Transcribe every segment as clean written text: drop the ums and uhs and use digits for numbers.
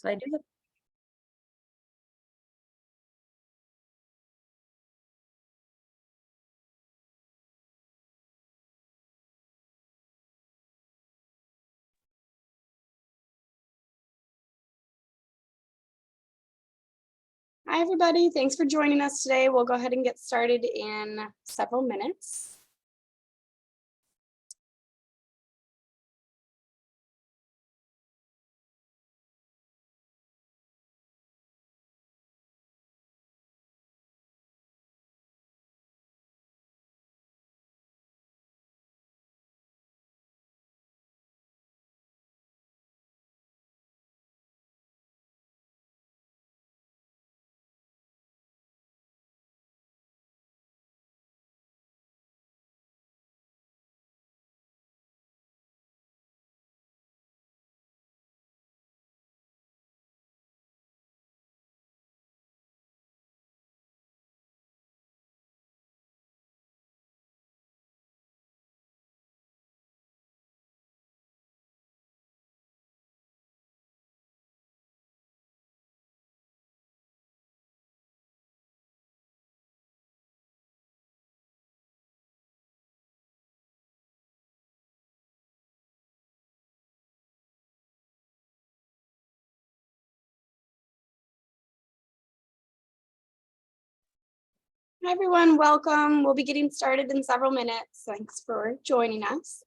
So I do the Hi, everybody. Thanks for joining us today. We'll go ahead and get started in several minutes. Hi, everyone. Welcome. We'll be getting started in several minutes. Thanks for joining us.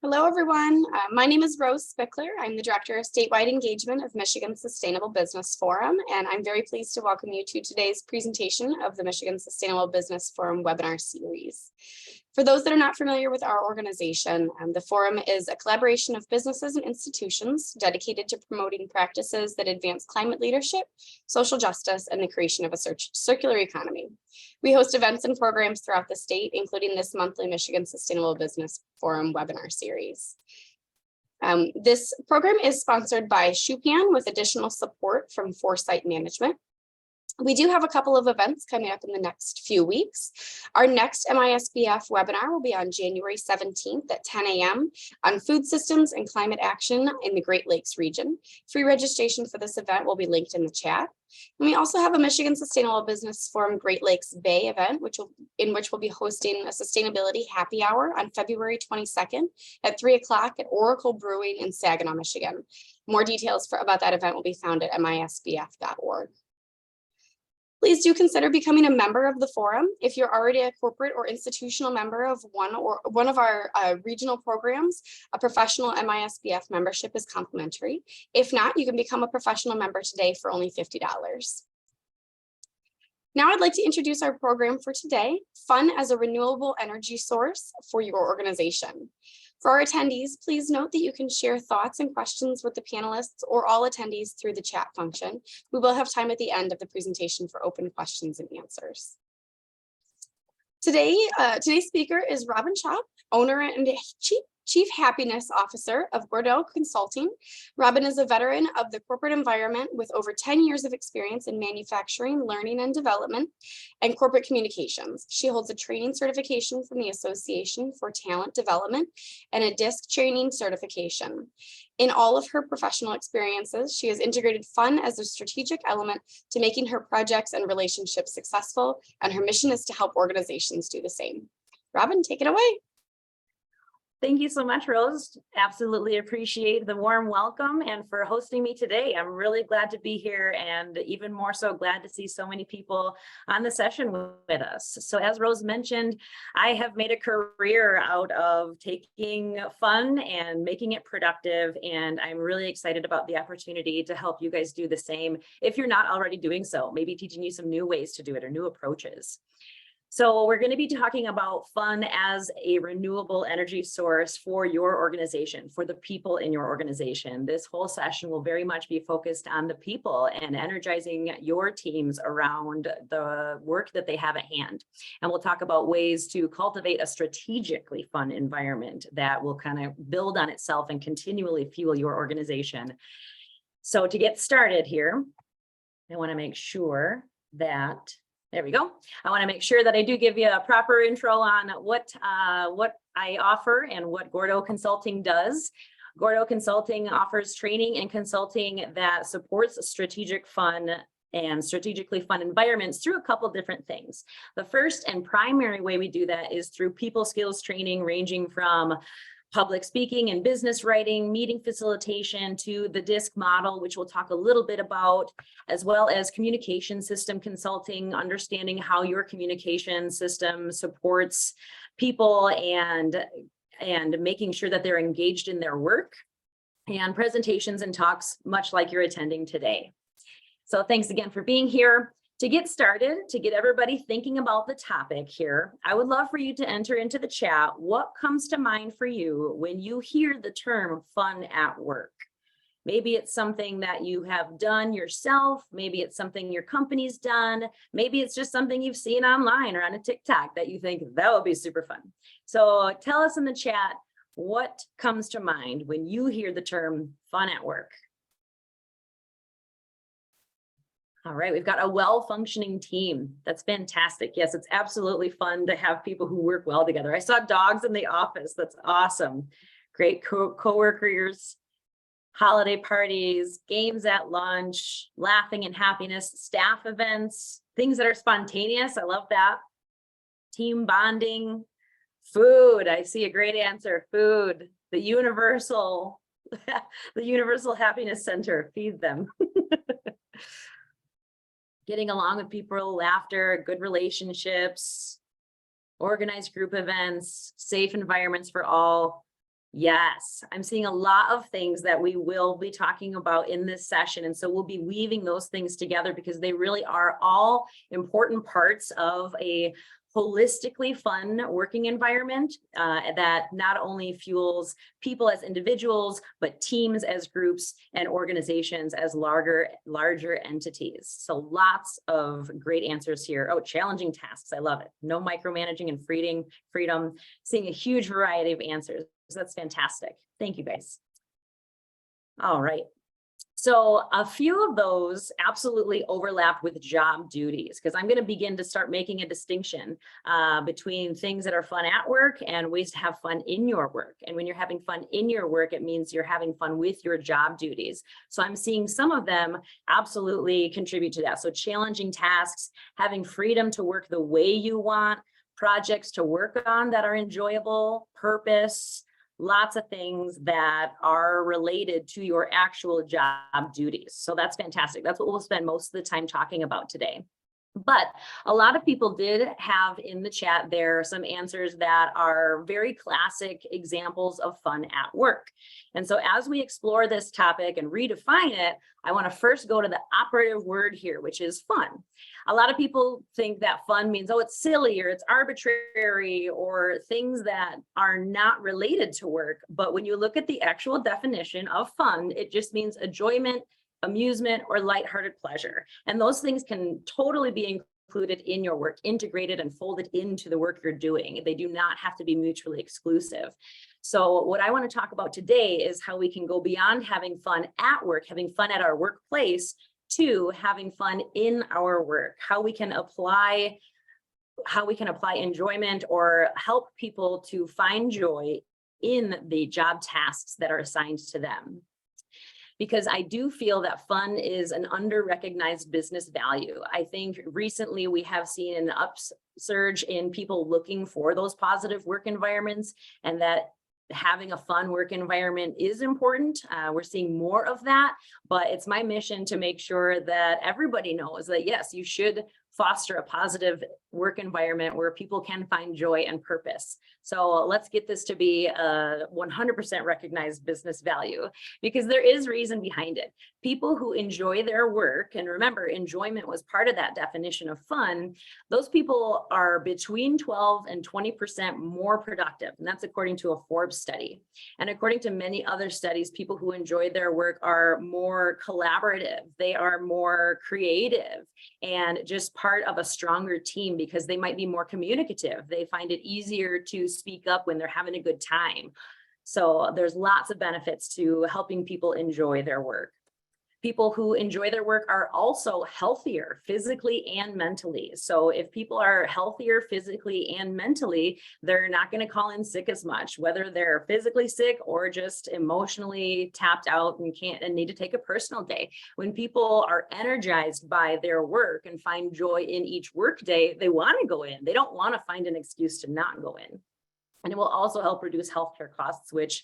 Hello, everyone. My name is Rose Spickler. I'm the Director of Statewide Engagement of Michigan Sustainable Business Forum, and I'm very pleased to welcome you to today's presentation of the Michigan Sustainable Business Forum webinar series. For those that are not familiar with our organization, the forum is a collaboration of businesses and institutions dedicated to promoting practices that advance climate leadership, social justice, and the creation of a circular economy. We host events and programs throughout the state, including this monthly Michigan Sustainable Business Forum webinar series. This program is sponsored by Shupan with additional support from Foresight Management. We do have a couple of events coming up in the next few weeks. Our next MISBF webinar will be on January 17th at 10 a.m. on food systems and climate action in the Great Lakes region. Free registration for this event will be linked in the chat. And we also have a Michigan Sustainable Business Forum Great Lakes Bay event, in which we'll be hosting a sustainability happy hour on February 22nd at 3 o'clock at Oracle Brewing in Saginaw, Michigan. More details about that event will be found at misbf.org. Please do consider becoming a member of the forum. If you're already a corporate or institutional member of one of our regional programs, a professional MISBF membership is complimentary. If not, you can become a professional member today for only $50. Now I'd like to introduce our program for today, Fun as a Renewable Energy Source for Your Organization. For our attendees, please note that you can share thoughts and questions with the panelists or all attendees through the chat function. We will have time at the end of the presentation for open questions and answers. Today's speaker is Robin Chop, owner and Chief Happiness Officer of Gordeaux Consulting. Robin is a veteran of the corporate environment with over 10 years of experience in manufacturing, learning and development, and corporate communications. She holds a training certification from the Association for Talent Development and a DISC training certification. In all of her professional experiences, she has integrated fun as a strategic element to making her projects and relationships successful, and her mission is to help organizations do the same. Robin, take it away. Thank you so much, Rose. Absolutely appreciate the warm welcome and for hosting me today. I'm really glad to be here, and even more so glad to see so many people on the session with us. So as Rose mentioned, I have made a career out of taking fun and making it productive, and I'm really excited about the opportunity to help you guys do the same if you're not already doing so, maybe teaching you some new ways to do it or new approaches. So we're going to be talking about fun as a renewable energy source for your organization, for the people in your organization. This whole session will very much be focused on the people and energizing your teams around the work that they have at hand. And we'll talk about ways to cultivate a strategically fun environment that will kind of build on itself and continually fuel your organization. So to get started here, I want to make sure that there we go. I want to make sure that I do give you a proper intro on what I offer and what Gordeaux Consulting does. Gordeaux Consulting offers training and consulting that supports strategic fun and strategically fun environments through a couple different things. The first and primary way we do that is through people skills training, ranging from public speaking and business writing, meeting facilitation, to the DISC model, which we'll talk a little bit about, as well as communication system consulting, understanding how your communication system supports people and making sure that they're engaged in their work, and presentations and talks, much like you're attending today. So thanks again for being here. To get started, to get everybody thinking about the topic here, I would love for you to enter into the chat what comes to mind for you when you hear the term fun at work. Maybe it's something that you have done yourself. Maybe it's something your company's done. Maybe it's just something you've seen online or on a TikTok that you think that would be super fun. So tell us in the chat what comes to mind when you hear the term fun at work. All right, we've got a well-functioning team. That's fantastic. Yes, it's absolutely fun to have people who work well together. I saw dogs in the office. That's awesome. Great co-workers, holiday parties, games at lunch, laughing and happiness, staff events, things that are spontaneous. I love that. Team bonding, food. I see a great answer. Food, the universal happiness center. Feed them. Getting along with people, laughter, good relationships, organized group events, safe environments for all. Yes, I'm seeing a lot of things that we will be talking about in this session. And so we'll be weaving those things together because they really are all important parts of a holistically fun working environment that not only fuels people as individuals, but teams as groups and organizations as larger entities. So lots of great answers here. Oh, challenging tasks. I love it. No micromanaging and freedom. Seeing a huge variety of answers. That's fantastic. Thank you, guys. All right. So a few of those absolutely overlap with job duties, because I'm going to begin to start making a distinction between things that are fun at work and ways to have fun in your work. And when you're having fun in your work, it means you're having fun with your job duties. So I'm seeing some of them absolutely contribute to that. So challenging tasks, having freedom to work the way you want, projects to work on that are enjoyable, purpose, lots of things that are related to your actual job duties. So that's fantastic. That's what we'll spend most of the time talking about today. But a lot of people did have in the chat there some answers that are very classic examples of fun at work. And so as we explore this topic and redefine it, I want to first go to the operative word here, which is fun. A lot of people think that fun means, oh, it's silly or it's arbitrary or things that are not related to work. But when you look at the actual definition of fun, it just means enjoyment, amusement, or lighthearted pleasure. And those things can totally be included in your work, integrated and folded into the work you're doing. They do not have to be mutually exclusive. So what I want to talk about today is how we can go beyond having fun at work, having fun at our workplace, to having fun in our work, how we can apply enjoyment or help people to find joy in the job tasks that are assigned to them. Because I do feel that fun is an under-recognized business value. I think recently we have seen an upsurge in people looking for those positive work environments, and that having a fun work environment is important. We're seeing more of that, but it's my mission to make sure that everybody knows that, yes, you should foster a positive work environment where people can find joy and purpose. So let's get this to be a 100% recognized business value, because there is reason behind it. People who enjoy their work, and remember, enjoyment was part of that definition of fun, those people are between 12 and 20% more productive. And that's according to a Forbes study. And according to many other studies, people who enjoy their work are more collaborative, they are more creative, and just part of a stronger team because they might be more communicative. They find it easier to speak up when they're having a good time. So there's lots of benefits to helping people enjoy their work. People who enjoy their work are also healthier physically and mentally. So if people are healthier physically and mentally, they're not going to call in sick as much, whether they're physically sick or just emotionally tapped out and need to take a personal day. When people are energized by their work and find joy in each work day, they want to go in. They don't want to find an excuse to not go in. And it will also help reduce healthcare costs, which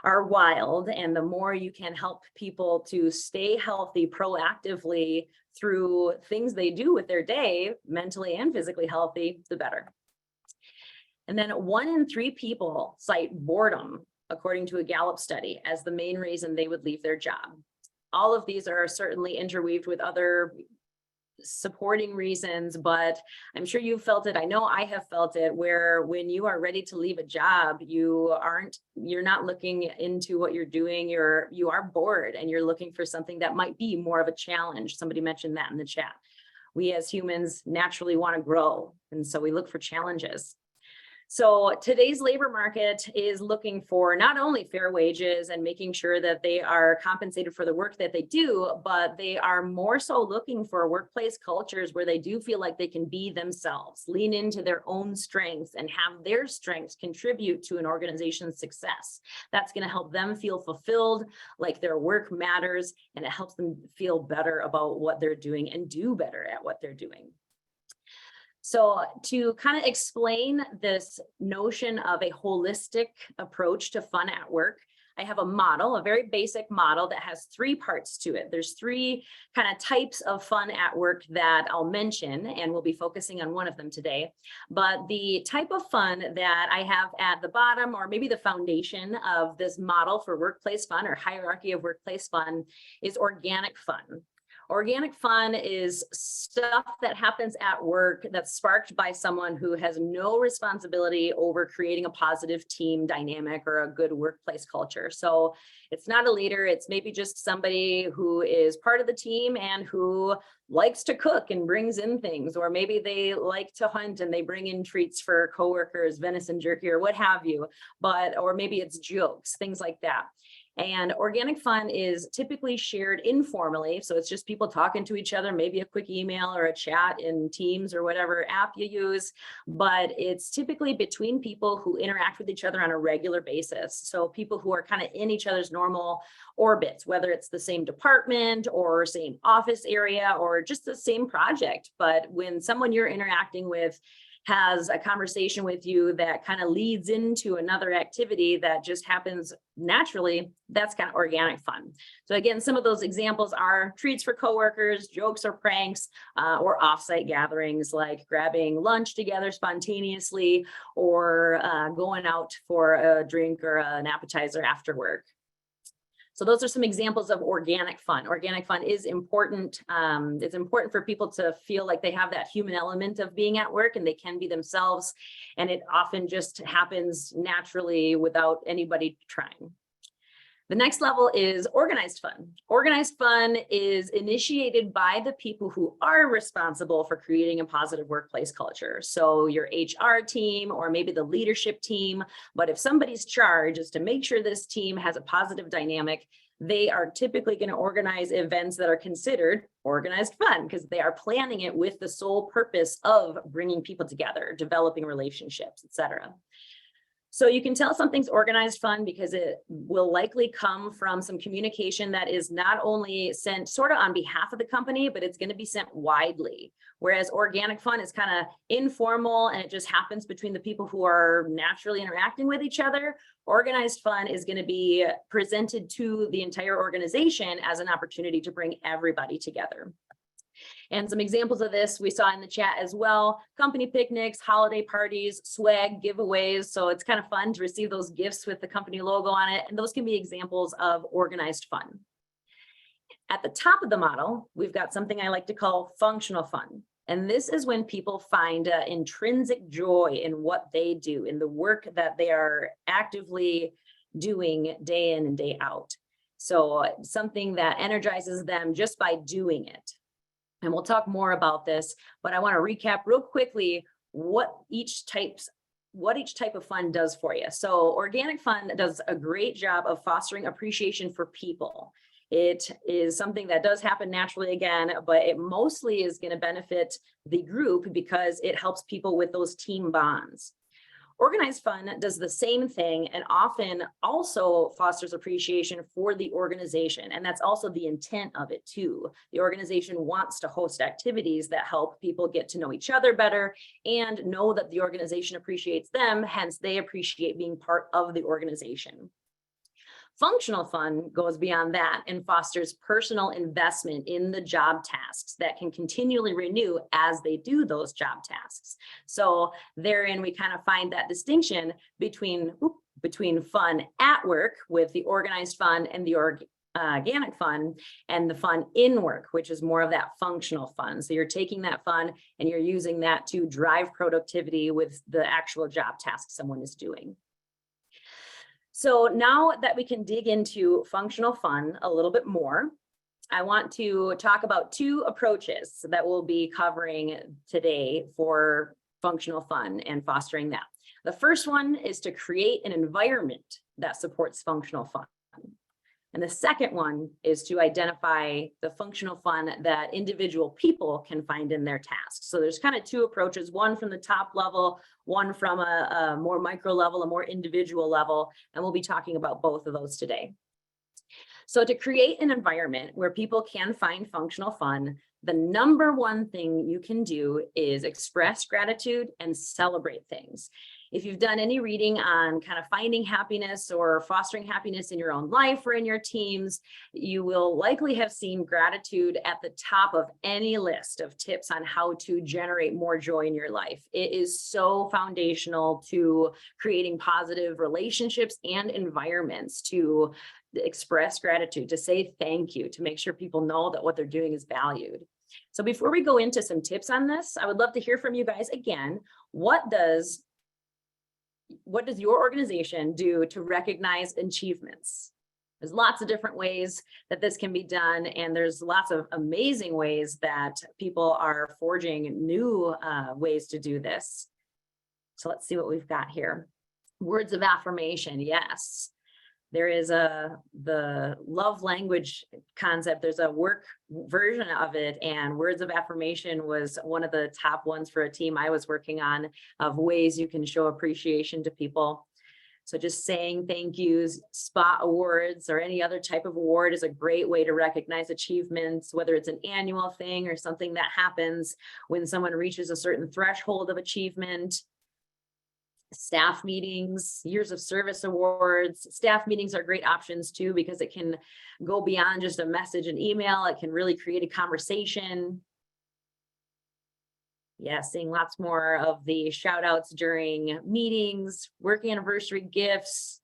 are wild. And the more you can help people to stay healthy proactively through things they do with their day, mentally and physically healthy, the better. And then 1 in 3 people cite boredom, according to a Gallup study, as the main reason they would leave their job. All of these are certainly interweaved with other supporting reasons, but I'm sure you've felt it. I know I have felt it, where when you are ready to leave a job, you're not looking into what you're doing. You are bored and you're looking for something that might be more of a challenge. Somebody mentioned that in the chat. We as humans naturally want to grow, and so we look for challenges. So today's labor market is looking for not only fair wages and making sure that they are compensated for the work that they do, but they are more so looking for workplace cultures where they do feel like they can be themselves, lean into their own strengths, and have their strengths contribute to an organization's success. That's going to help them feel fulfilled, like their work matters, and it helps them feel better about what they're doing and do better at what they're doing. So to kind of explain this notion of a holistic approach to fun at work, I have a model, a very basic model that has 3 parts to it. There's 3 kind of types of fun at work that I'll mention, and we'll be focusing on one of them today. But the type of fun that I have at the bottom, or maybe the foundation of this model for workplace fun or hierarchy of workplace fun, is organic fun. Organic fun is stuff that happens at work that's sparked by someone who has no responsibility over creating a positive team dynamic or a good workplace culture. So it's not a leader, it's maybe just somebody who is part of the team and who likes to cook and brings in things, or maybe they like to hunt and they bring in treats for coworkers, venison jerky or what have you, or maybe it's jokes, things like that. And organic fun is typically shared informally. So it's just people talking to each other, maybe a quick email or a chat in Teams or whatever app you use. But it's typically between people who interact with each other on a regular basis. So people who are kind of in each other's normal orbits, whether it's the same department or same office area or just the same project. But when someone you're interacting with has a conversation with you that kind of leads into another activity that just happens naturally, that's kind of organic fun. So again, some of those examples are treats for coworkers, jokes or pranks, or offsite gatherings like grabbing lunch together spontaneously, or going out for a drink or an appetizer after work. So those are some examples of organic fun. Organic fun is important. It's important for people to feel like they have that human element of being at work and they can be themselves. And it often just happens naturally without anybody trying. The next level is organized fun. Organized fun is initiated by the people who are responsible for creating a positive workplace culture. So your HR team or maybe the leadership team. But if somebody's charge is to make sure this team has a positive dynamic, they are typically going to organize events that are considered organized fun because they are planning it with the sole purpose of bringing people together, developing relationships, etc. So you can tell something's organized fun because it will likely come from some communication that is not only sent sort of on behalf of the company, but it's going to be sent widely. Whereas organic fun is kind of informal and it just happens between the people who are naturally interacting with each other. Organized fun is going to be presented to the entire organization as an opportunity to bring everybody together. And some examples of this we saw in the chat as well: company picnics, holiday parties, swag giveaways. So it's kind of fun to receive those gifts with the company logo on it. And those can be examples of organized fun. At the top of the model, we've got something I like to call functional fun. And this is when people find intrinsic joy in what they do, in the work that they are actively doing day in and day out. So something that energizes them just by doing it. And we'll talk more about this, but I want to recap real quickly what each type of fun does for you. So organic fun does a great job of fostering appreciation for people. It is something that does happen naturally again, but it mostly is going to benefit the group because it helps people with those team bonds. Organized fun does the same thing and often also fosters appreciation for the organization. And that's also the intent of it too. The organization wants to host activities that help people get to know each other better and know that the organization appreciates them, hence they appreciate being part of the organization. Functional fun goes beyond that and fosters personal investment in the job tasks that can continually renew as they do those job tasks. So therein, we kind of find that distinction between fun at work with the organized fun and the organic fun, and the fun in work, which is more of that functional fun. So you're taking that fun and you're using that to drive productivity with the actual job task someone is doing. So now that we can dig into functional fun a little bit more, I want to talk about two approaches that we'll be covering today for functional fun and fostering that. The first one is to create an environment that supports functional fun. And the second one is to identify the functional fun that individual people can find in their tasks. So there's kind of two approaches, one from the top level, one from a more micro level, a more individual level, and we'll be talking about both of those today. So to create an environment where people can find functional fun, the number one thing you can do is express gratitude and celebrate things. If you've done any reading on kind of finding happiness or fostering happiness in your own life or in your teams, you will likely have seen gratitude at the top of any list of tips on how to generate more joy in your life. It is so foundational to creating positive relationships and environments, to express gratitude, to say thank you, to make sure people know that what they're doing is valued. So before we go into some tips on this, I would love to hear from you guys again. What does your organization do to recognize achievements? There's lots of different ways that this can be done, and there's lots of amazing ways that people are forging new ways to do this. So let's see what we've got here. Words of affirmation, yes. There is the love language concept. There's a work version of it, and words of affirmation was one of the top ones for a team I was working on of ways you can show appreciation to people. So just saying thank yous, spot awards, or any other type of award is a great way to recognize achievements, whether it's an annual thing or something that happens when someone reaches a certain threshold of achievement. Staff meetings, years of service awards. Staff meetings are great options too, because it can go beyond just a message and email. It can really create a conversation. Yeah, seeing lots more of the shout outs during meetings, work anniversary gifts.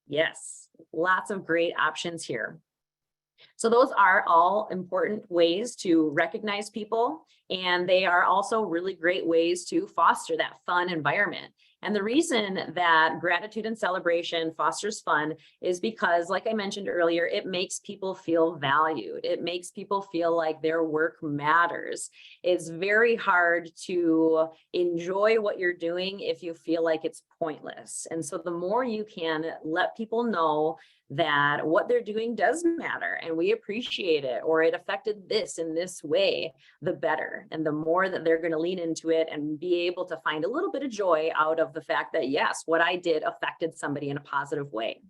Yes, lots of great options here. So those are all important ways to recognize people, and they are also really great ways to foster that fun environment. And the reason that gratitude and celebration fosters fun is because, like I mentioned earlier, it makes people feel valued. It makes people feel like their work matters. It's very hard to enjoy what you're doing if you feel like it's pointless. And so the more you can let people know that what they're doing does matter and we appreciate it, or it affected this in this way, the better. And the more that they're going to lean into it and be able to find a little bit of joy out of the fact that, yes, what I did affected somebody in a positive way.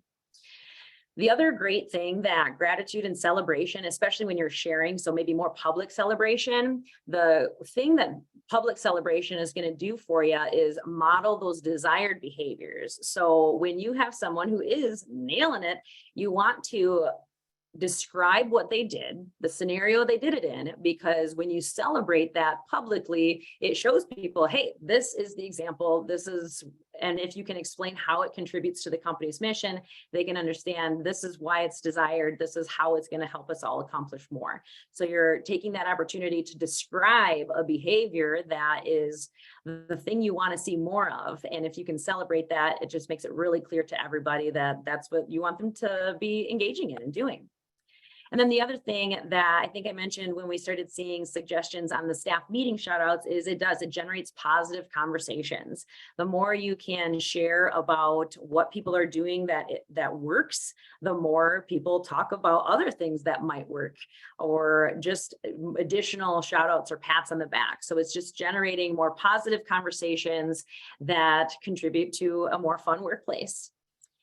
The other great thing that gratitude and celebration, especially when you're sharing, so maybe more public celebration, the thing that public celebration is going to do for you is model those desired behaviors. So when you have someone who is nailing it, you want to describe what they did, the scenario they did it in, because when you celebrate that publicly, it shows people, hey, this is the example, this is, and if you can explain how it contributes to the company's mission, they can understand this is why it's desired, this is how it's going to help us all accomplish more. So you're taking that opportunity to describe a behavior that is the thing you want to see more of. And if you can celebrate that, it just makes it really clear to everybody that that's what you want them to be engaging in and doing. And then the other thing that I think I mentioned when we started seeing suggestions on the staff meeting shout outs is it generates positive conversations. The more you can share about what people are doing that works, the more people talk about other things that might work, or just additional shout outs or pats on the back. So it's just generating more positive conversations that contribute to a more fun workplace.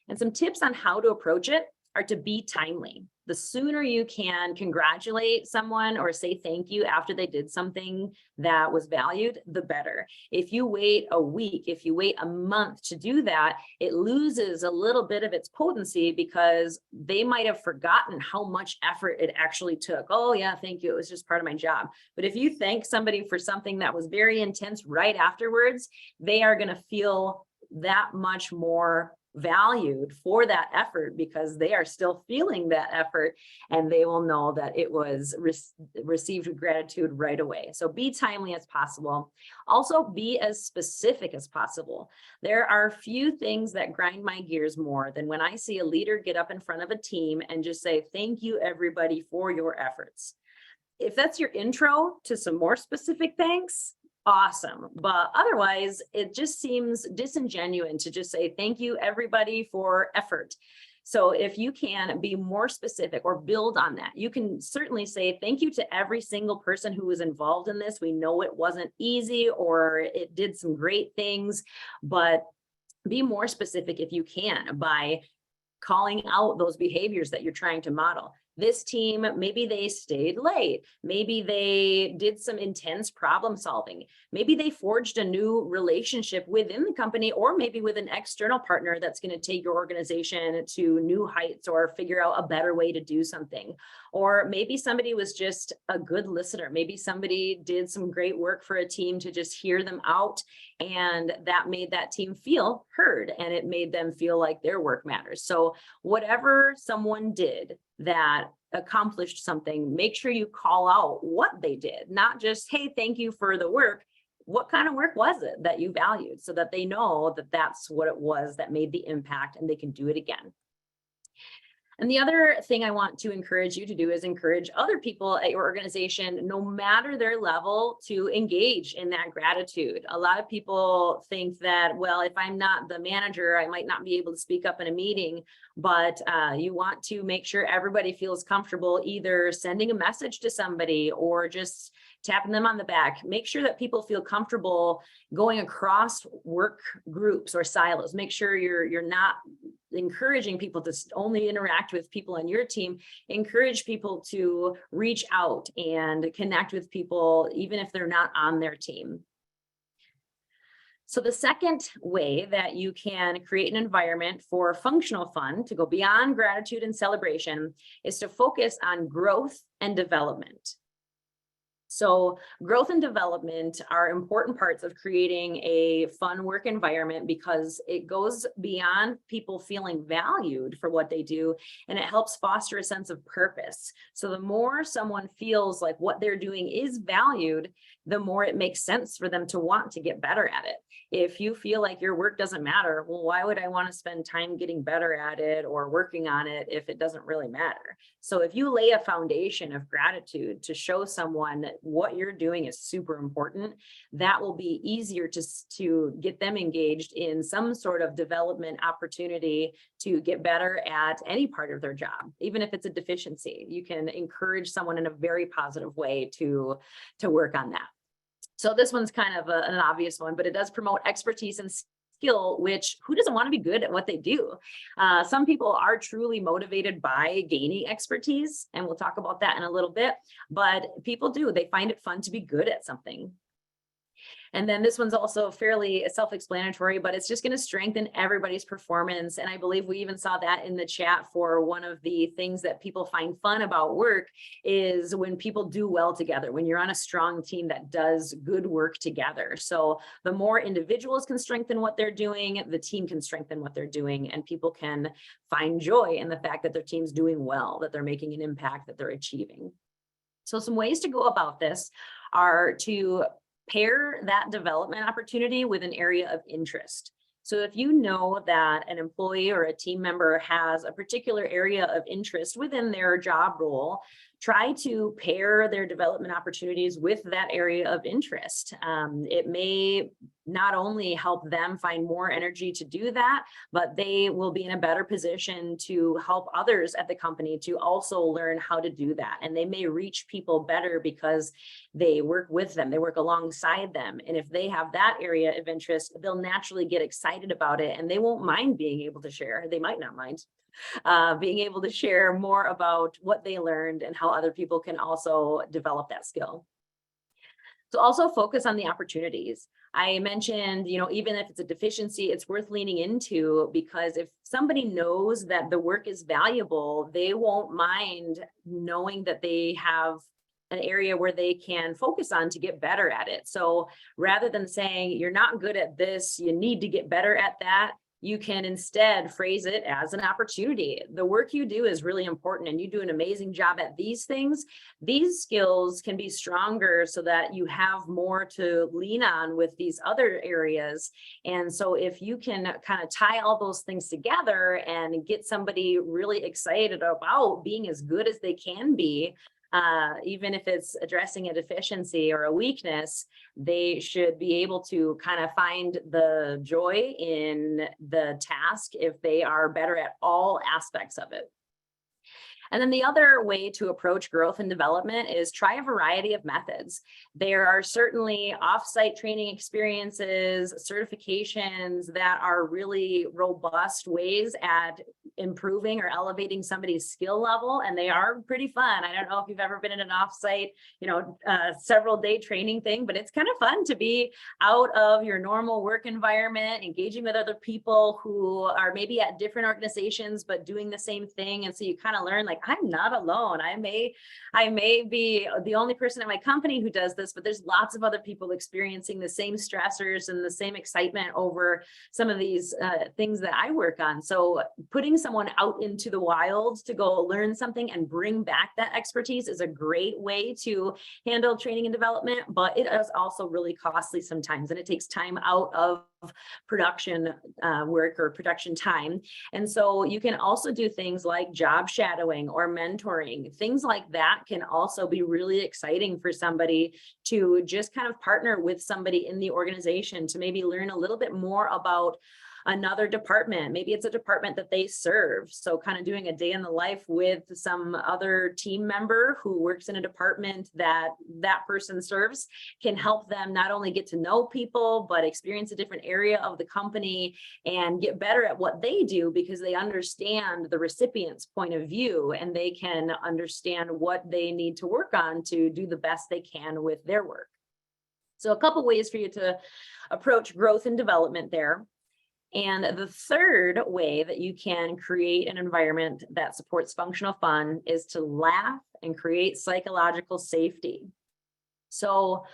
And some tips on how to approach it are to be timely. The sooner you can congratulate someone or say thank you after they did something that was valued, the better. If you wait a week, if you wait a month to do that, it loses a little bit of its potency because they might have forgotten how much effort it actually took. Oh yeah, thank you. It was just part of my job. But if you thank somebody for something that was very intense right afterwards, they are going to feel that much more valued for that effort because they are still feeling that effort, and they will know that it was received with gratitude right away. So be timely as possible. Also be as specific as possible. There are few things that grind my gears more than when I see a leader get up in front of a team and just say, thank you everybody for your efforts. If that's your intro to some more specific thanks, awesome. But otherwise, it just seems disingenuous to just say, thank you everybody for effort. So if you can be more specific or build on that, you can certainly say thank you to every single person who was involved in this. We know it wasn't easy or it did some great things, but be more specific if you can by calling out those behaviors that you're trying to model. This team, maybe they stayed late. Maybe they did some intense problem solving. Maybe they forged a new relationship within the company, or maybe with an external partner that's going to take your organization to new heights or figure out a better way to do something. Or maybe somebody was just a good listener. Maybe somebody did some great work for a team to just hear them out, and that made that team feel heard, and it made them feel like their work matters. So whatever someone did that accomplished something, make sure you call out what they did, not just, hey, thank you for the work. What kind of work was it that you valued, so that they know that that's what it was that made the impact and they can do it again. And the other thing I want to encourage you to do is encourage other people at your organization, no matter their level, to engage in that gratitude. A lot of people think that, well, if I'm not the manager, I might not be able to speak up in a meeting, but you want to make sure everybody feels comfortable either sending a message to somebody or just tapping them on the back. Make sure that people feel comfortable going across work groups or silos. Make sure you're not encouraging people to only interact with people on your team. Encourage people to reach out and connect with people, even if they're not on their team. So the second way that you can create an environment for functional fun to go beyond gratitude and celebration is to focus on growth and development. So growth and development are important parts of creating a fun work environment because it goes beyond people feeling valued for what they do, and it helps foster a sense of purpose. So the more someone feels like what they're doing is valued, the more it makes sense for them to want to get better at it. If you feel like your work doesn't matter, well, why would I want to spend time getting better at it or working on it if it doesn't really matter? So if you lay a foundation of gratitude to show someone that what you're doing is super important, that will be easier to get them engaged in some sort of development opportunity to get better at any part of their job, even if it's a deficiency. You can encourage someone in a very positive way to work on that. So this one's kind of an obvious one, but it does promote expertise and skill, which who doesn't want to be good at what they do? Some people are truly motivated by gaining expertise, and we'll talk about that in a little bit, but people do, they find it fun to be good at something. And then this one's also fairly self-explanatory, but it's just going to strengthen everybody's performance. And I believe we even saw that in the chat for one of the things that people find fun about work is when people do well together, when you're on a strong team that does good work together. So the more individuals can strengthen what they're doing, the team can strengthen what they're doing, and people can find joy in the fact that their team's doing well, that they're making an impact, that they're achieving. So some ways to go about this are to pair that development opportunity with an area of interest. So if you know that an employee or a team member has a particular area of interest within their job role, try to pair their development opportunities with that area of interest. It may not only help them find more energy to do that, but they will be in a better position to help others at the company to also learn how to do that. And they may reach people better because they work with them, they work alongside them. And if they have that area of interest, they'll naturally get excited about it, and they won't mind being able to share. They might not mind being able to share more about what they learned and how other people can also develop that skill. So also focus on the opportunities. I mentioned, even if it's a deficiency, it's worth leaning into, because if somebody knows that the work is valuable, they won't mind knowing that they have an area where they can focus on to get better at it. So rather than saying, you're not good at this, you need to get better at that, you can instead phrase it as an opportunity. The work you do is really important, and you do an amazing job at these things. These skills can be stronger so that you have more to lean on with these other areas. And so if you can kind of tie all those things together and get somebody really excited about being as good as they can be, even if it's addressing a deficiency or a weakness, they should be able to kind of find the joy in the task if they are better at all aspects of it. And then the other way to approach growth and development is try a variety of methods. There are certainly offsite training experiences, certifications that are really robust ways at improving or elevating somebody's skill level, and they are pretty fun. I don't know if you've ever been in an offsite, several day training thing, but it's kind of fun to be out of your normal work environment, engaging with other people who are maybe at different organizations, but doing the same thing. And so you kind of learn, like, I'm not alone. I may be the only person in my company who does this, but there's lots of other people experiencing the same stressors and the same excitement over some of these things that I work on. So putting someone out into the wild to go learn something and bring back that expertise is a great way to handle training and development, but it is also really costly sometimes, and it takes time out of production work or production time. And so you can also do things like job shadowing or mentoring. Things like that can also be really exciting for somebody to just kind of partner with somebody in the organization to maybe learn a little bit more about another department. Maybe it's a department that they serve. So kind of doing a day in the life with some other team member who works in a department that that person serves can help them not only get to know people, but experience a different area of the company and get better at what they do because they understand the recipient's point of view and they can understand what they need to work on to do the best they can with their work. So a couple ways for you to approach growth and development there. And the third way that you can create an environment that supports functional fun is to laugh and create psychological safety. So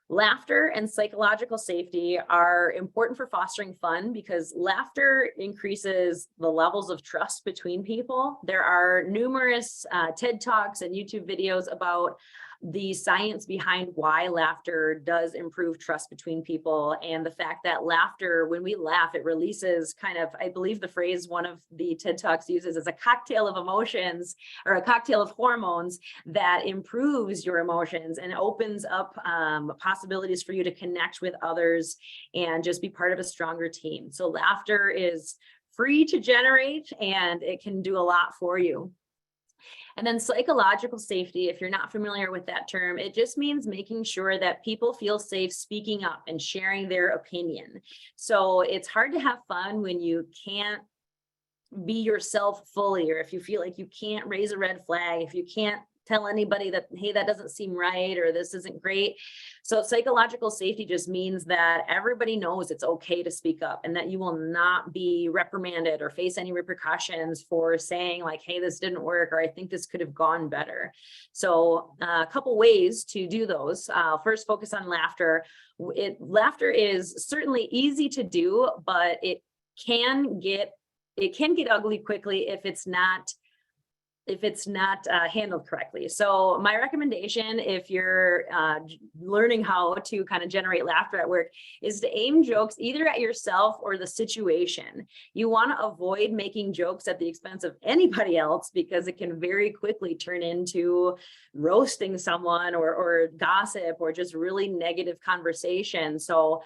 laughter and psychological safety are important for fostering fun because laughter increases the levels of trust between people. There are numerous TED Talks and YouTube videos about the science behind why laughter does improve trust between people, and the fact that laughter, when we laugh, it releases kind of, I believe the phrase one of the TED Talks uses is a cocktail of emotions or a cocktail of hormones that improves your emotions and opens up possibilities for you to connect with others and just be part of a stronger team. So laughter is free to generate and it can do a lot for you. And then psychological safety, if you're not familiar with that term, it just means making sure that people feel safe speaking up and sharing their opinion. So it's hard to have fun when you can't be yourself fully, or if you feel like you can't raise a red flag, if you can't tell anybody that, hey, that doesn't seem right, or this isn't great. So psychological safety just means that everybody knows it's okay to speak up and that you will not be reprimanded or face any repercussions for saying like, hey, this didn't work, or I think this could have gone better. So a couple ways to do those. First, focus on laughter. Laughter is certainly easy to do, but it can get ugly quickly if it's not handled correctly. So my recommendation, if you're learning how to kind of generate laughter at work, is to aim jokes either at yourself or the situation. You want to avoid making jokes at the expense of anybody else because it can very quickly turn into roasting someone or gossip or just really negative conversation. So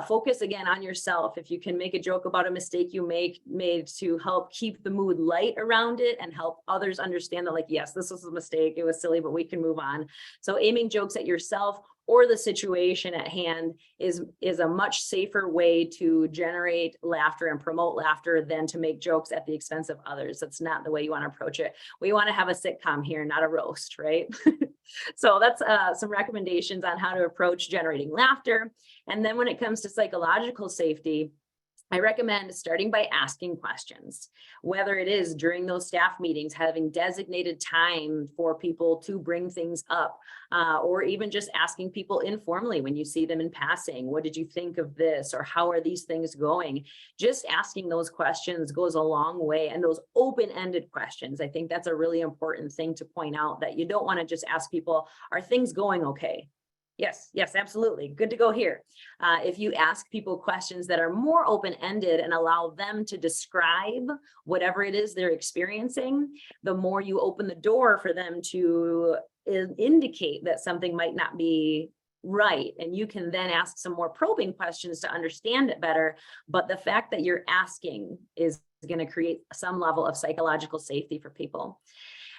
focus again on yourself. If you can make a joke about a mistake you made to help keep the mood light around it and help others understand that, like, yes, this was a mistake, it was silly, but we can move on. So aiming jokes at yourself or the situation at hand is a much safer way to generate laughter and promote laughter than to make jokes at the expense of others. That's not the way you want to approach it. We want to have a sitcom here, not a roast, right? So that's some recommendations on how to approach generating laughter. And then when it comes to psychological safety, I recommend starting by asking questions, whether it is during those staff meetings, having designated time for people to bring things up, or even just asking people informally when you see them in passing, what did you think of this? Or how are these things going? Just asking those questions goes a long way. And those open-ended questions, I think that's a really important thing to point out, that you don't want to just ask people, are things going okay? Yes, absolutely. Good to go here. If you ask people questions that are more open-ended and allow them to describe whatever it is they're experiencing, the more you open the door for them to indicate that something might not be right. And you can then ask some more probing questions to understand it better. But the fact that you're asking is going to create some level of psychological safety for people.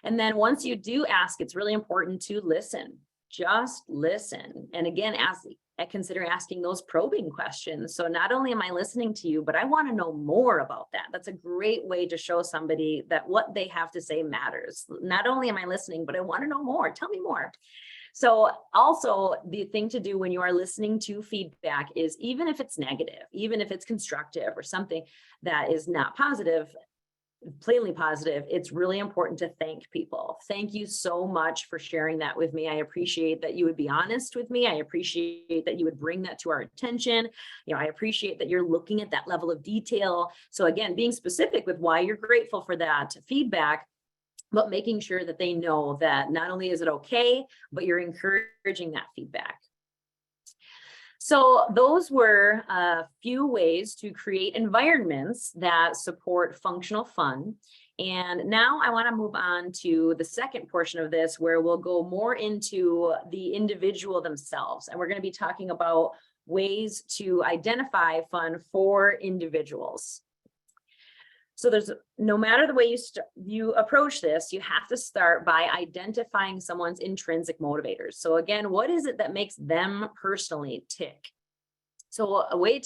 And then once you do ask, it's really important to listen. Just listen. And again, consider asking those probing questions. So not only am I listening to you, but I want to know more about that. That's a great way to show somebody that what they have to say matters. Not only am I listening, but I want to know more. Tell me more. So also the thing to do when you are listening to feedback is, even if it's negative, even if it's constructive or something that is not positive, plainly positive, it's really important to thank people. Thank you so much for sharing that with me. I appreciate that you would be honest with me. I appreciate that you would bring that to our attention. I appreciate that you're looking at that level of detail. So again, being specific with why you're grateful for that feedback, but making sure that they know that not only is it okay, but you're encouraging that feedback. So those were a few ways to create environments that support functional fun. And now I want to move on to the second portion of this, where we'll go more into the individual themselves. And we're going to be talking about ways to identify fun for individuals. So no matter the way you approach this, you have to start by identifying someone's intrinsic motivators. So again, what is it that makes them personally tick? So a good way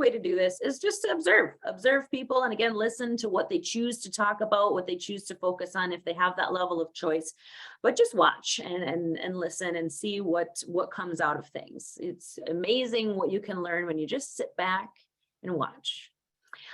to do this is just to observe people. And again, listen to what they choose to talk about, what they choose to focus on if they have that level of choice, but just watch and listen and see what comes out of things. It's amazing what you can learn when you just sit back and watch.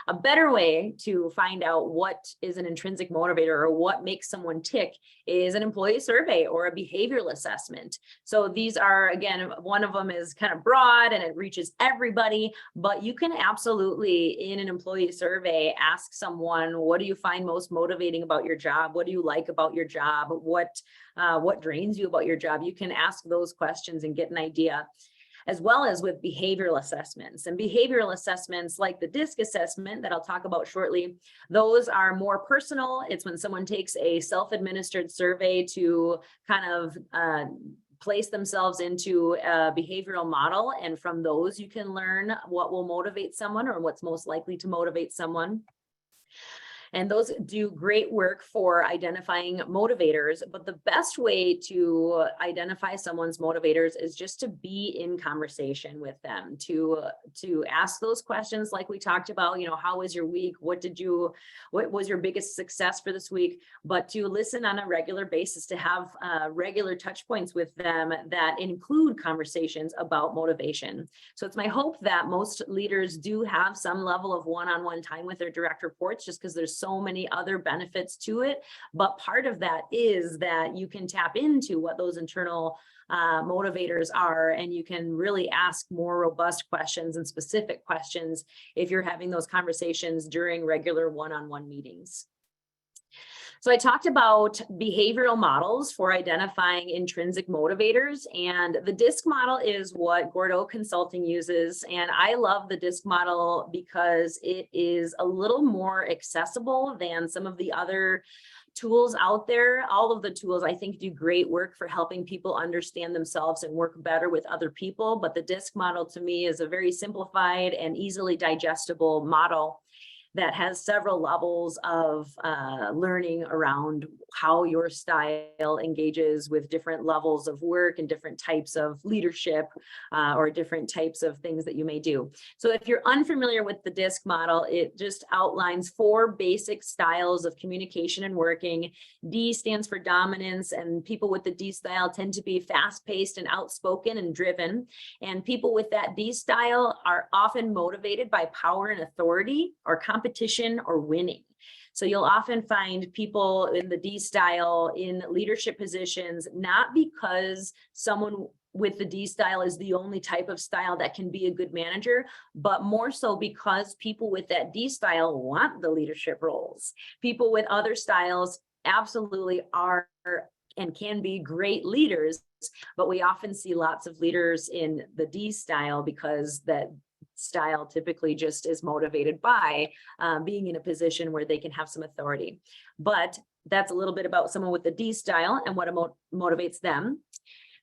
A better way to find out what is an intrinsic motivator or what makes someone tick is an employee survey or a behavioral assessment. So these are, again, one of them is kind of broad and it reaches everybody, but you can absolutely, in an employee survey, ask someone, what do you find most motivating about your job? What do you like about your job? What drains you about your job? You can ask those questions and get an idea, as well as with behavioral assessments. And behavioral assessments like the DISC assessment that I'll talk about shortly, those are more personal. It's when someone takes a self-administered survey to kind of place themselves into a behavioral model. And from those, you can learn what will motivate someone or what's most likely to motivate someone. And those do great work for identifying motivators. But the best way to identify someone's motivators is just to be in conversation with them, to ask those questions like we talked about, how was your week? What was your biggest success for this week? But to listen on a regular basis, to have regular touch points with them that include conversations about motivation. So it's my hope that most leaders do have some level of one-on-one time with their direct reports, just because there's so many other benefits to it. But part of that is that you can tap into what those internal motivators are, and you can really ask more robust questions and specific questions if you're having those conversations during regular one-on-one meetings. So I talked about behavioral models for identifying intrinsic motivators, and the DISC model is what Gordeaux Consulting uses. And I love the DISC model because it is a little more accessible than some of the other tools out there. All of the tools, I think, do great work for helping people understand themselves and work better with other people. But the DISC model to me is a very simplified and easily digestible model that has several levels of learning around how your style engages with different levels of work and different types of leadership or different types of things that you may do. So if you're unfamiliar with the DISC model, it just outlines 4 basic styles of communication and working. D stands for dominance, and people with the D style tend to be fast-paced and outspoken and driven. And people with that D style are often motivated by power and authority or competition or winning. So you'll often find people in the D style in leadership positions, not because someone with the D style is the only type of style that can be a good manager, but more so because people with that D style want the leadership roles. People with other styles absolutely are and can be great leaders, but we often see lots of leaders in the D style because that style typically just is motivated by being in a position where they can have some authority. But that's a little bit about someone with the D style and what motivates them.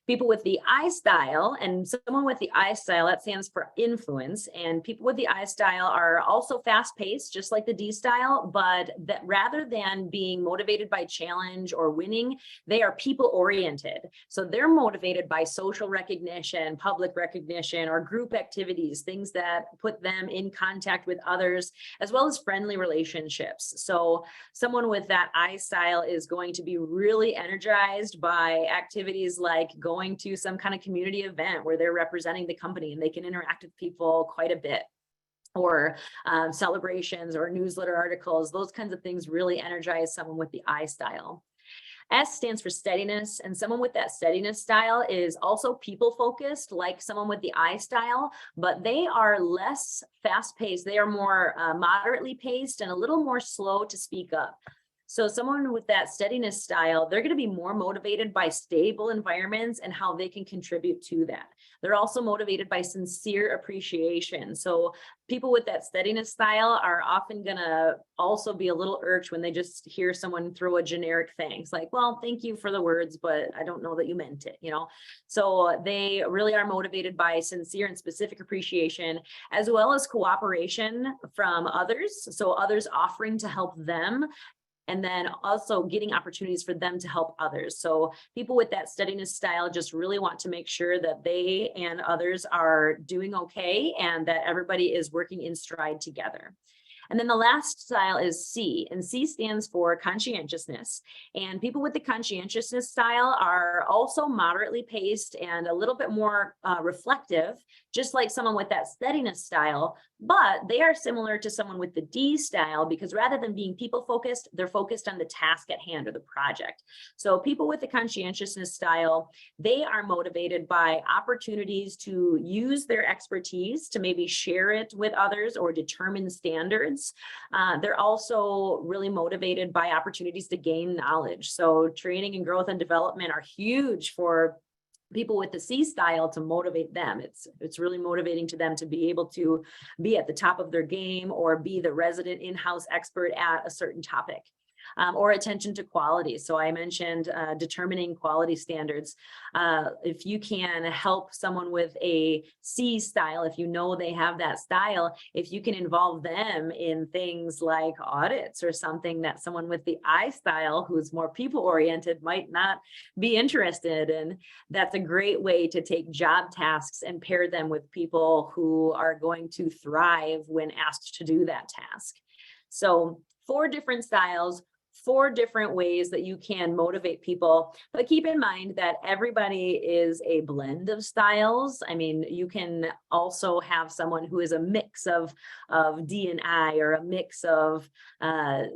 People with the I style, and someone with the I style, that stands for influence. And people with the I style are also fast-paced, just like the D style, but that rather than being motivated by challenge or winning, they are people-oriented. So they're motivated by social recognition, public recognition, or group activities, things that put them in contact with others, as well as friendly relationships. So someone with that I style is going to be really energized by activities like going to some kind of community event where they're representing the company and they can interact with people quite a bit. or celebrations or newsletter articles. Those kinds of things really energize someone with the I style. S stands for steadiness, and someone with that steadiness style is also people focused, like someone with the I style, but they are less fast paced. They are more moderately paced and a little more slow to speak up. So someone with that steadiness style, they're going to be more motivated by stable environments and how they can contribute to that. They're also motivated by sincere appreciation. So people with that steadiness style are often going to also be a little irked when they just hear someone throw a generic thanks, like, well, thank you for the words, but I don't know that you meant it, So they really are motivated by sincere and specific appreciation, as well as cooperation from others. So others offering to help them, and then also getting opportunities for them to help others. So people with that steadiness style just really want to make sure that they and others are doing okay and that everybody is working in stride together. And then the last style is C, and C stands for conscientiousness. And people with the conscientiousness style are also moderately paced and a little bit more reflective, just like someone with that steadiness style, but they are similar to someone with the D style because rather than being people focused, they're focused on the task at hand or the project. So people with the conscientiousness style, they are motivated by opportunities to use their expertise to maybe share it with others or determine standards. They're also really motivated by opportunities to gain knowledge. So training and growth and development are huge for people with the C style to motivate them. It's really motivating to them to be able to be at the top of their game or be the resident in-house expert at a certain topic. Or attention to quality. So I mentioned determining quality standards. If you can help someone with a C style, if you know they have that style, if you can involve them in things like audits or something that someone with the I style, who's more people oriented, might not be interested in, that's a great way to take job tasks and pair them with people who are going to thrive when asked to do that task. So 4 different styles, 4 different ways that you can motivate people, but keep in mind that everybody is a blend of styles. I mean, you can also have someone who is a mix of D and I, or a mix of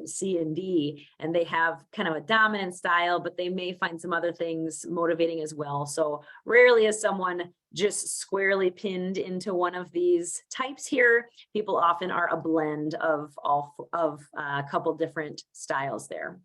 C and D, and they have kind of a dominant style, but they may find some other things motivating as well. So rarely is someone just squarely pinned into one of these types here. People often are a blend of a couple different styles there.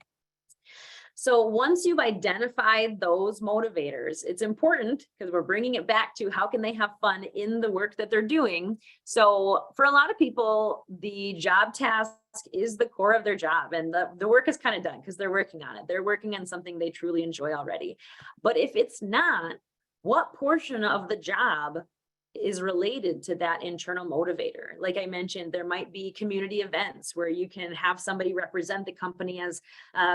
So once you've identified those motivators, it's important because we're bringing it back to how can they have fun in the work that they're doing. So for a lot of people, the job task is the core of their job, and the work is kind of done because they're working on it. They're working on something they truly enjoy already. But if it's not, what portion of the job is related to that internal motivator? Like I mentioned, there might be community events where you can have somebody represent the company as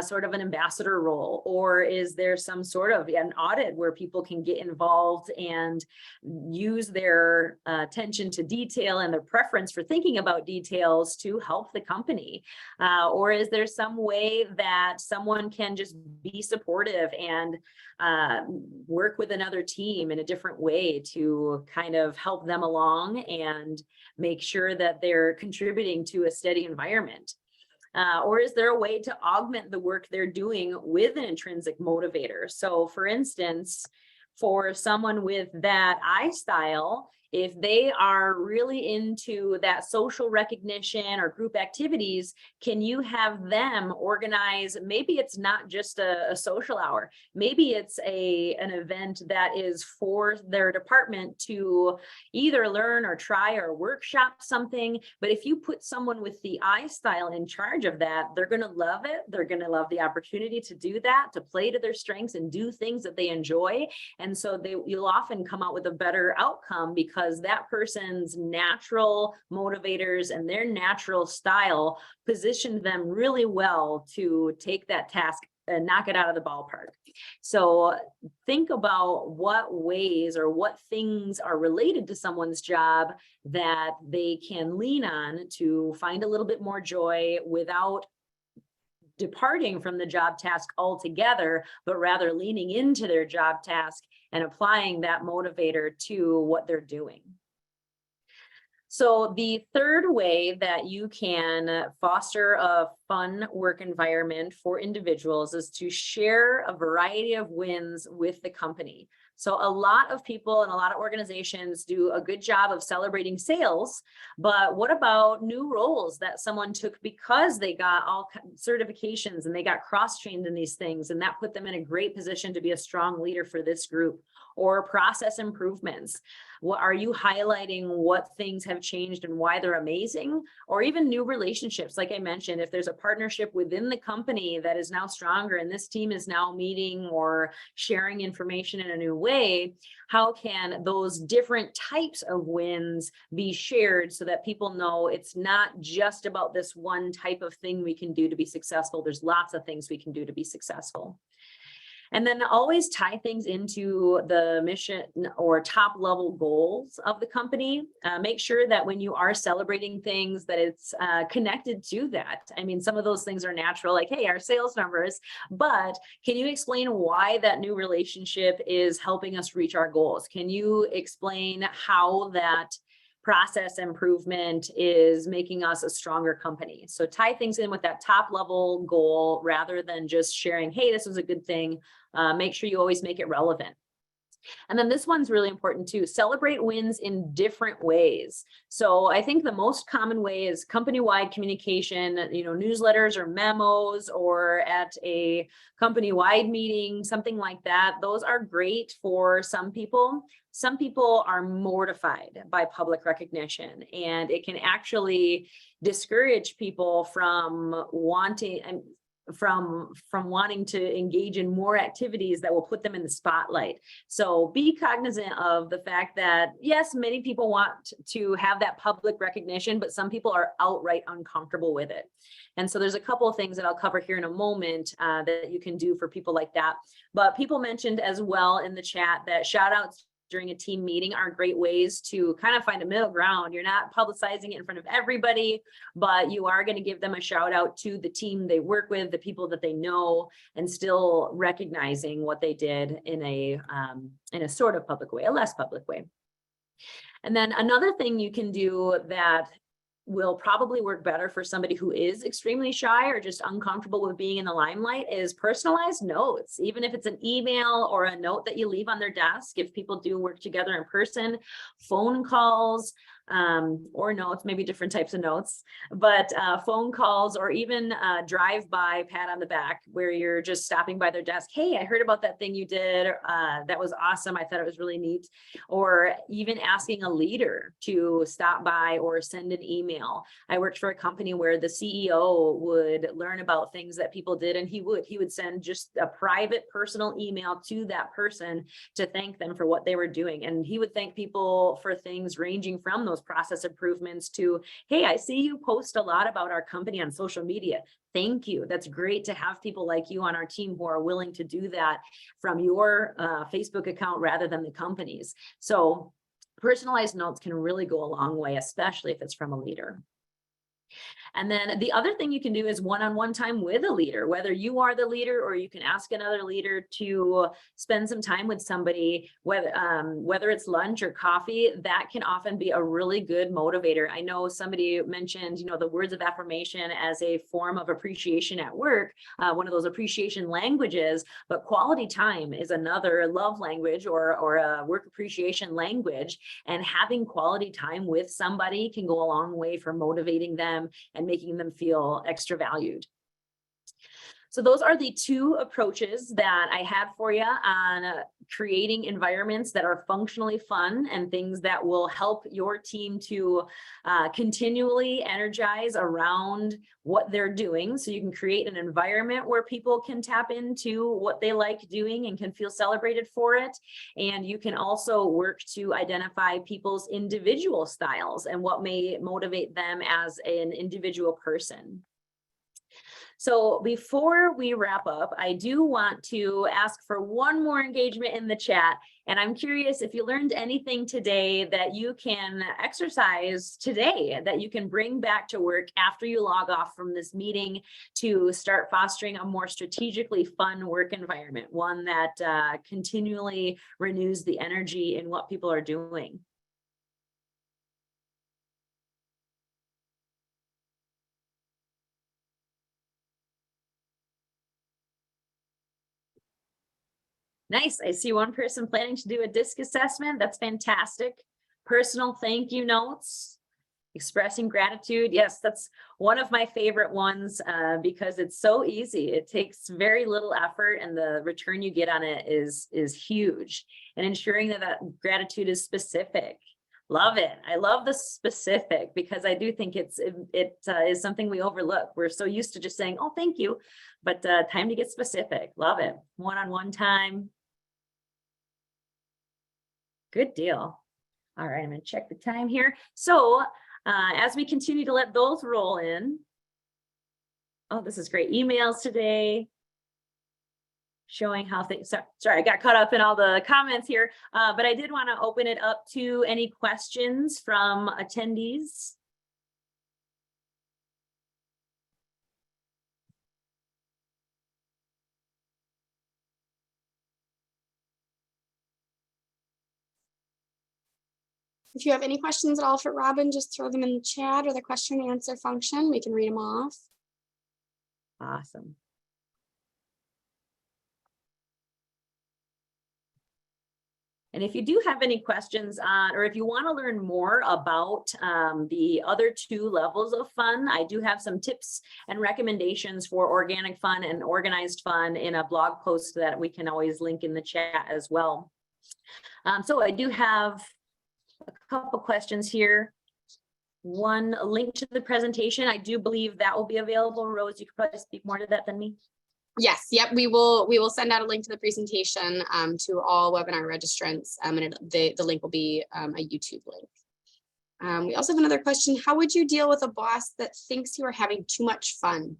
sort of an ambassador role, or is there some sort of an audit where people can get involved and use their attention to detail and their preference for thinking about details to help the company? Or is there some way that someone can just be supportive and work with another team in a different way to kind of help them along and make sure that they're contributing to a steady environment? Or is there a way to augment the work they're doing with an intrinsic motivator? So for instance, for someone with that I style, if they are really into that social recognition or group activities, can you have them organize? Maybe it's not just a social hour. Maybe it's an event that is for their department to either learn or try or workshop something. But if you put someone with the I style in charge of that, they're going to love it. They're going to love the opportunity to do that, to play to their strengths and do things that they enjoy. And so you'll often come out with a better outcome because that person's natural motivators and their natural style positioned them really well to take that task and knock it out of the ballpark. So think about what ways or what things are related to someone's job that they can lean on to find a little bit more joy without departing from the job task altogether, but rather leaning into their job task and applying that motivator to what they're doing. So the third way that you can foster a fun work environment for individuals is to share a variety of wins with the company. So a lot of people and a lot of organizations do a good job of celebrating sales, but what about new roles that someone took because they got all certifications and they got cross-trained in these things, and that put them in a great position to be a strong leader for this group? Or process improvements. What are you highlighting? What things have changed and why they're amazing? Or even new relationships. Like I mentioned, if there's a partnership within the company that is now stronger and this team is now meeting or sharing information in a new way, how can those different types of wins be shared so that people know it's not just about this one type of thing we can do to be successful? There's lots of things we can do to be successful. And then always tie things into the mission or top level goals of the company. Make sure that when you are celebrating things that it's connected to that. I mean, some of those things are natural, like, hey, our sales numbers, but can you explain why that new relationship is helping us reach our goals? Can you explain how that process improvement is making us a stronger company? So tie things in with that top level goal rather than just sharing, hey, this was a good thing. Make sure you always make it relevant. And then this one's really important too. Celebrate wins in different ways. So I think the most common way is company-wide communication, newsletters or memos, or at a company-wide meeting, something like that. Those are great for some people. Some people are mortified by public recognition, and it can actually discourage people from wanting to engage in more activities that will put them in the spotlight. So be cognizant of the fact that, yes, many people want to have that public recognition, but some people are outright uncomfortable with it. And so there's a couple of things that I'll cover here in a moment that you can do for people like that. But people mentioned as well in the chat that shout outs during a team meeting are great ways to kind of find a middle ground. You're not publicizing it in front of everybody, but you are going to give them a shout out to the team they work with, the people that they know, and still recognizing what they did in a sort of public way, a less public way. And then another thing you can do that will probably work better for somebody who is extremely shy or just uncomfortable with being in the limelight is personalized notes. Even if it's an email or a note that you leave on their desk, if people do work together in person, phone calls, or notes, maybe different types of notes, but phone calls, or even drive-by pat on the back where you're just stopping by their desk. Hey, I heard about that thing you did. That was awesome. I thought it was really neat. Or even asking a leader to stop by or send an email. I worked for a company where the CEO would learn about things that people did, and he would send just a private personal email to that person to thank them for what they were doing. And he would thank people for things ranging from those process improvements to, hey, I see you post a lot about our company on social media. Thank you. That's great to have people like you on our team who are willing to do that from your Facebook account rather than the company's. So personalized notes can really go a long way, especially if it's from a leader. And then the other thing you can do is one-on-one time with a leader, whether you are the leader or you can ask another leader to spend some time with somebody, whether it's lunch or coffee. That can often be a really good motivator. I know somebody mentioned, the words of affirmation as a form of appreciation at work, one of those appreciation languages, but quality time is another love language or a work appreciation language. And having quality time with somebody can go a long way for motivating them and making them feel extra valued. So those are the two approaches that I had for you on creating environments that are functionally fun and things that will help your team to continually energize around what they're doing. So you can create an environment where people can tap into what they like doing and can feel celebrated for it. And you can also work to identify people's individual styles and what may motivate them as an individual person. So before we wrap up, I do want to ask for one more engagement in the chat. And I'm curious if you learned anything today that you can exercise today, that you can bring back to work after you log off from this meeting to start fostering a more strategically fun work environment, one that continually renews the energy in what people are doing. Nice. I see one person planning to do a DISC assessment. That's fantastic. Personal thank you notes. Expressing gratitude. Yes, that's one of my favorite ones because it's so easy. It takes very little effort and the return you get on it is huge. And ensuring that gratitude is specific. Love it. I love the specific because I do think it is something we overlook. We're so used to just saying, oh, thank you, but time to get specific. Love it. One-on-one time. Good deal. All right, I'm going to check the time here. So as we continue to let those roll in. Oh, this is great. Emails today showing how things, sorry, I got caught up in all the comments here, but I did want to open it up to any questions from attendees. If you have any questions at all for Robin, just throw them in the chat or the question and answer function. We can read them off. Awesome. And if you do have any questions on, or if you want to learn more about the other two levels of fun, I do have some tips and recommendations for organic fun and organized fun in a blog post that we can always link in the chat as well. So I do have a couple questions here. One, link to the presentation. I do believe that will be available. Rose, you could probably speak more to that than me. Yes, yep, we will send out a link to the presentation to all webinar registrants, and the link will be a YouTube link. We also have another question. How would you deal with a boss that thinks you are having too much fun?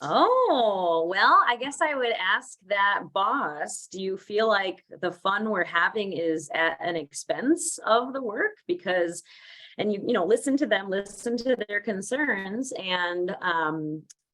Oh, well, I guess I would ask that boss, do you feel like the fun we're having is at an expense of the work? Because, and you know, listen to them, listen to their concerns, and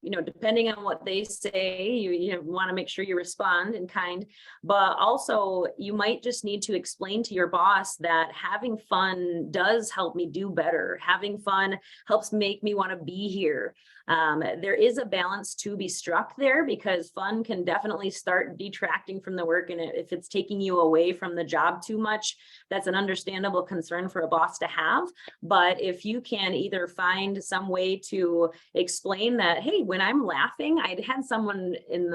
you know, depending on what they say, you want to make sure you respond in kind, but also you might just need to explain to your boss that having fun does help me do better. Having fun helps make me want to be here. There is a balance to be struck there because fun can definitely start detracting from the work. And if it's taking you away from the job too much, that's an understandable concern for a boss to have. But if you can either find some way to explain that, hey, when I'm laughing, I'd had someone in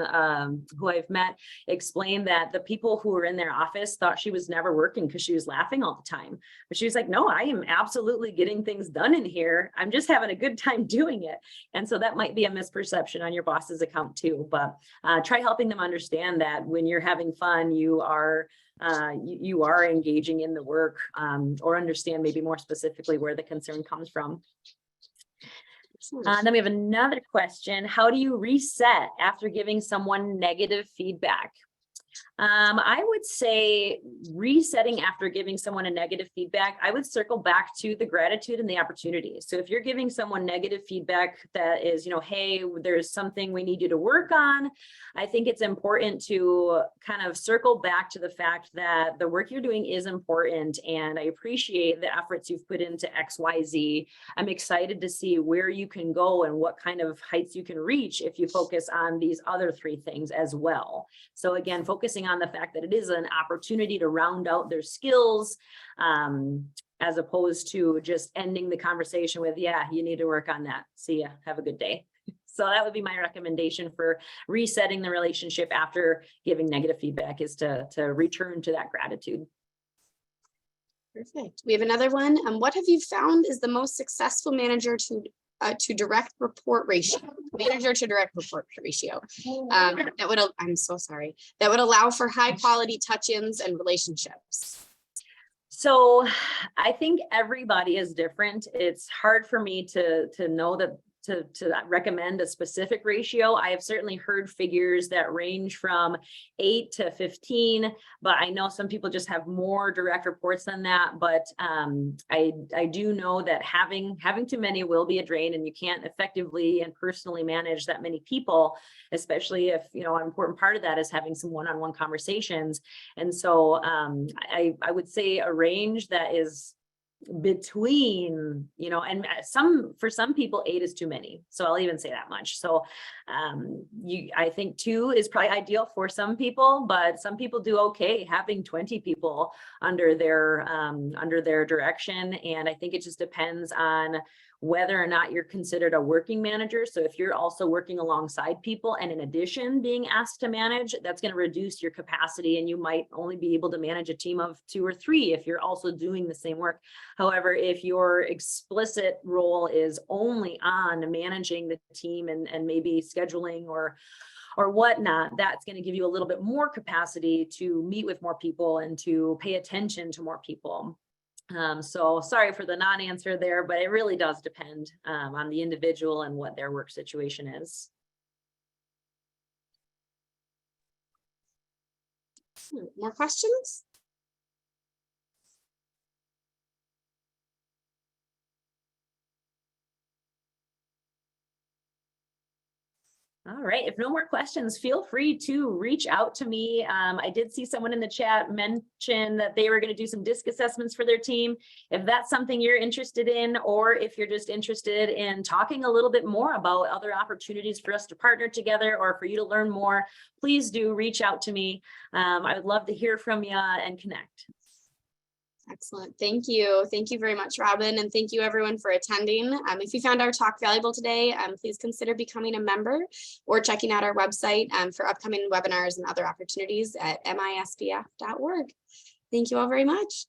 who I've met explain that the people who were in their office thought she was never working because she was laughing all the time. But she was like, no, I am absolutely getting things done in here. I'm just having a good time doing it. And so that might be a misperception on your boss's account too, but try helping them understand that when you're having fun, you are engaging in the work, or understand maybe more specifically where the concern comes from. Then we have another question. How do you reset after giving someone negative feedback? I would say resetting after giving someone a negative feedback, I would circle back to the gratitude and the opportunity. So if you're giving someone negative feedback that is, you know, hey, there's something we need you to work on, I think it's important to kind of circle back to the fact that the work you're doing is important. And I appreciate the efforts you've put into XYZ. I'm excited to see where you can go and what kind of heights you can reach if you focus on these other three things as well. So again, focusing on the fact that it is an opportunity to round out their skills, as opposed to just ending the conversation with, yeah, you need to work on that. See ya, have a good day. So that would be my recommendation for resetting the relationship after giving negative feedback, is to return to that gratitude. Perfect. We have another one. What have you found is the most successful manager to direct report ratio? Manager to direct report ratio. That would, I'm so sorry. That would allow for high quality touch-ins and relationships. So I think everybody is different. It's hard for me to know that to recommend a specific ratio. I have certainly heard figures that range from 8 to 15, but I know some people just have more direct reports than that. But I do know that having too many will be a drain, and you can't effectively and personally manage that many people, especially if, you know, an important part of that is having some one-on-one conversations. And so I would say a range that is between, and for some people, 8 is too many. So I'll even say that much. So I think 2 is probably ideal for some people, but some people do okay having 20 people under their direction. And I think it just depends on whether or not you're considered a working manager. So if you're also working alongside people and in addition being asked to manage, that's going to reduce your capacity, and you might only be able to manage a team of 2 or 3 if you're also doing the same work. However, if your explicit role is only on managing the team and maybe scheduling or whatnot, that's going to give you a little bit more capacity to meet with more people and to pay attention to more people. So sorry for the non-answer there, but it really does depend on the individual and what their work situation is. More questions? All right. If no more questions, feel free to reach out to me. I did see someone in the chat mention that they were going to do some disc assessments for their team. If that's something you're interested in, or if you're just interested in talking a little bit more about other opportunities for us to partner together or for you to learn more, please do reach out to me. I would love to hear from you and connect. Excellent. Thank you. Thank you very much, Robin. And thank you everyone for attending. If you found our talk valuable today, please consider becoming a member or checking out our website for upcoming webinars and other opportunities at misbf.org. Thank you all very much.